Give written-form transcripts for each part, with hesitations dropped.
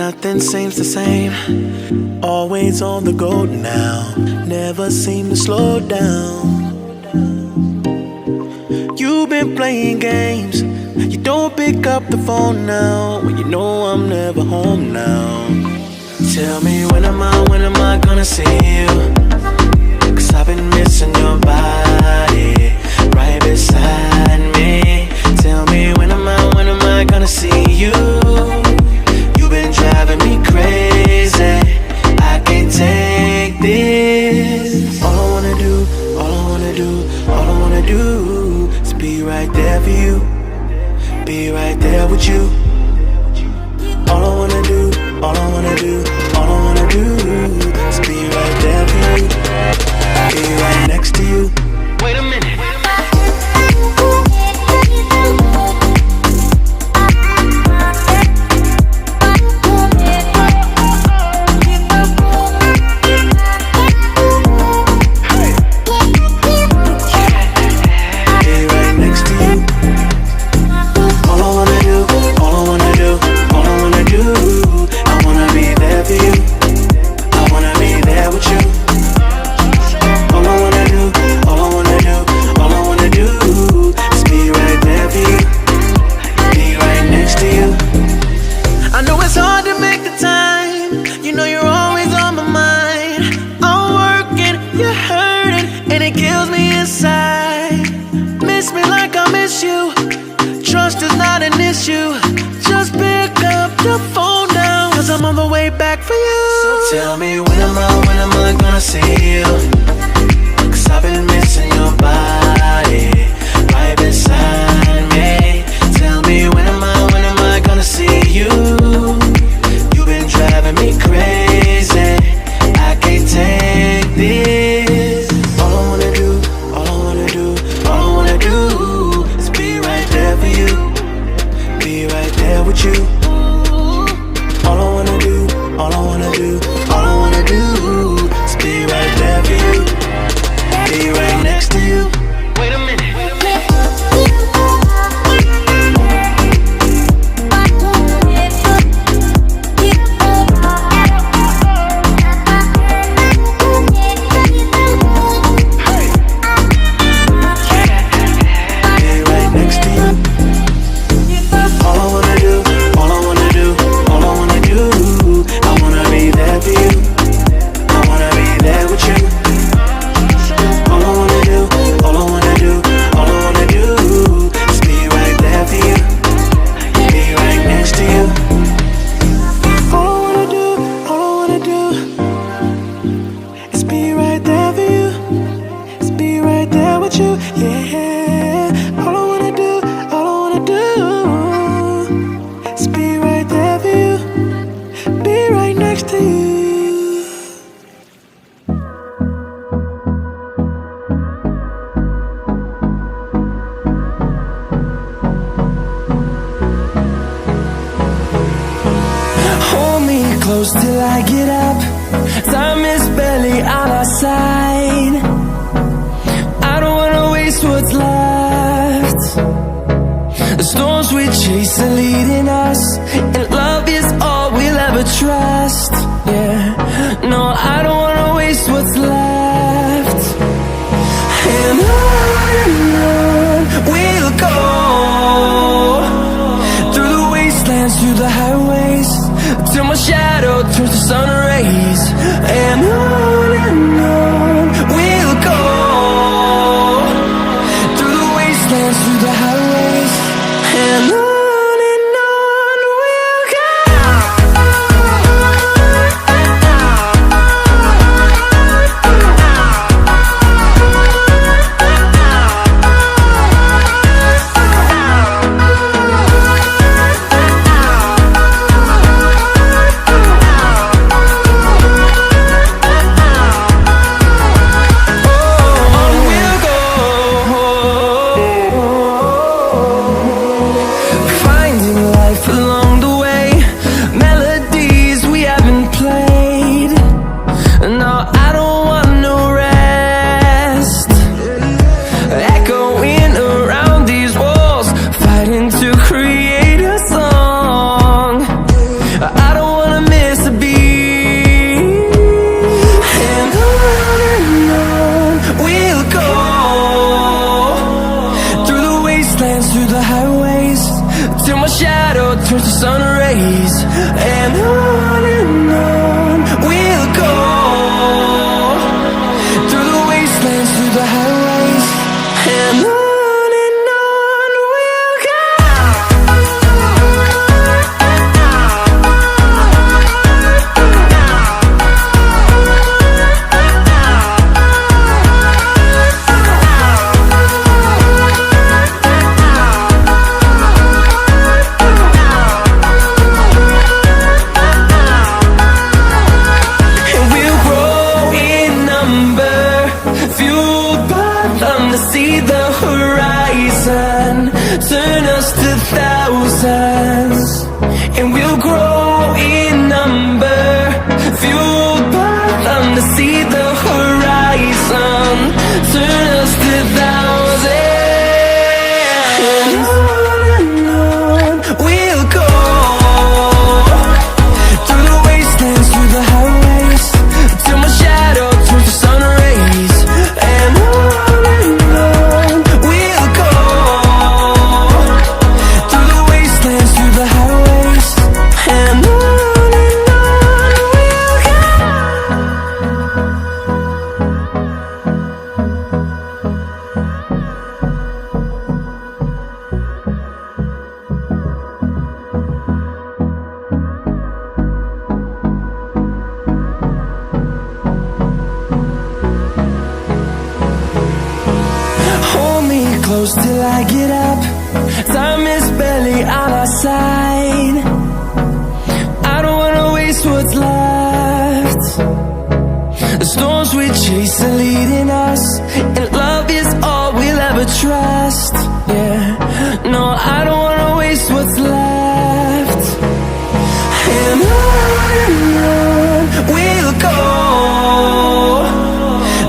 nothing seems the same. Always on the go now, never seem to slow down. You've been playing games, you don't pick up the phone now, when you know I'm never home now. Tell me when am I gonna see you? 'Cause I've been missing your body right beside me. Tell me when am I gonna see you? You've been driving me crazy, I can't take this. All I wanna do, all I wanna do, all I wanna do is be right there for you, be right there with you. All I wanna do, all I wanna do, all I wanna do is be right there for you, be right next to you. Wait a minute. Tell me when am I gonna see you? 'Cause I've been missing your body right beside me. Tell me when am I gonna see you? You've been driving me crazy, I can't take this. All I wanna do, all I wanna do, all I wanna do is be right there for you, be right there with you. All I wanna do, all I wanna do, all I wanna do is be right there for you, be right next to you. Wait a minute. Close till I get up, time is barely on our side. I don't wanna waste what's left. The storms we chase are leading us, and love is all we'll ever trust. Yeah, no, I don't wanna waste what's left. And on we'll go, through the wastelands, through the highways, till my shadow turns to sun rays. And on we'll go, through the wastelands, through the highways. And on we'll go. through the highways, and on we'll go. See the horizon, turn us to thousands, and we'll grow in number, fueled by them to see the horizon, turn us to thousands, and on we'll go, through the wastelands, through the highways, till my shadow turns to sun rays, and on close till I get up. Time is barely on our side. I don't wanna waste what's left. The storms we chase are leading us, and love is all we'll ever trust. Yeah, no, I don't wanna waste what's left. And on we'll go,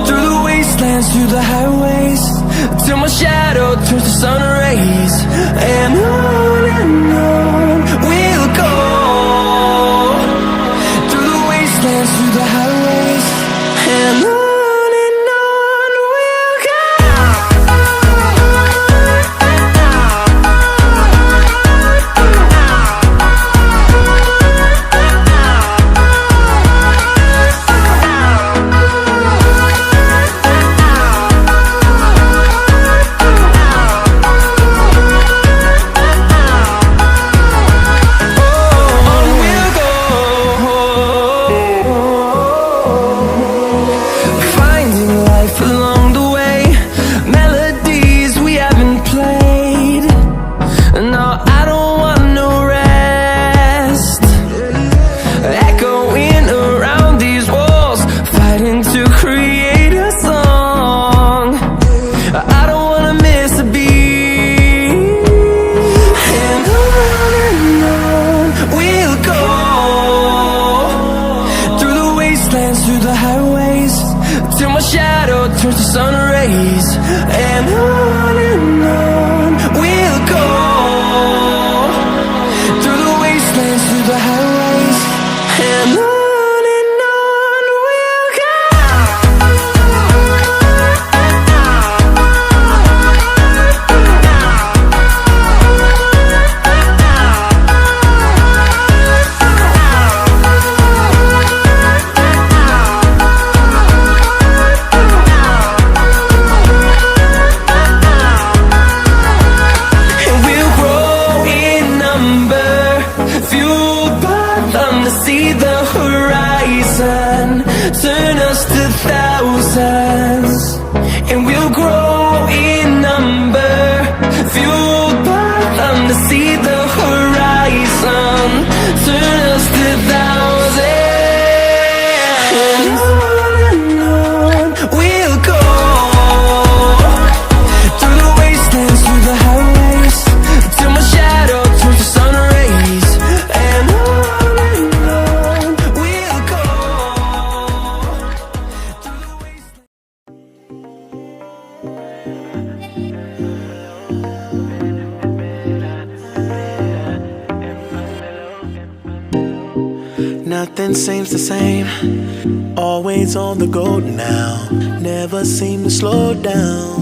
through the wastelands, through the highways, till my shadow turns to sun rays, and on we'll go, through the wastelands, through the highways, and on we'll go. Through the highways, till my shadow turns to sun rays, and on we'll go, through the wastelands, through the highways, and on we'll go. See the horizon, turn us to thousands, and we'll grow in number, fueled by them to see the horizon, turn us to thousands, and on we'll go, through the wastelands, through the highways, till my shadow turns to sun rays, and on Nothing seems the same, always on the go now, never seem to slow down.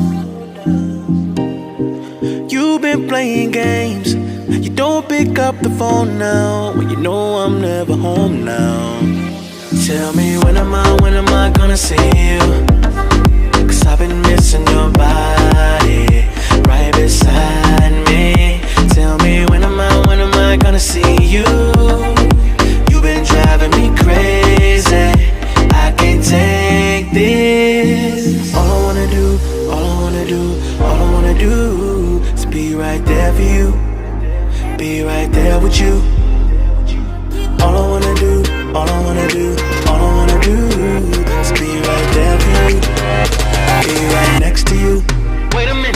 You've been playing games, you don't pick up the phone now, when you know I'm never home now. Tell me when am I gonna see you? 'Cause I've been for you, be right there with you. All I wanna do, all I wanna do, all I wanna do is be right there for you, be right next to you. Wait a minute.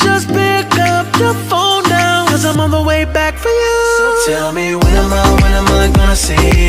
Just pick up the phone now, 'cause I'm on the way back for you. So tell me when am I gonna see you?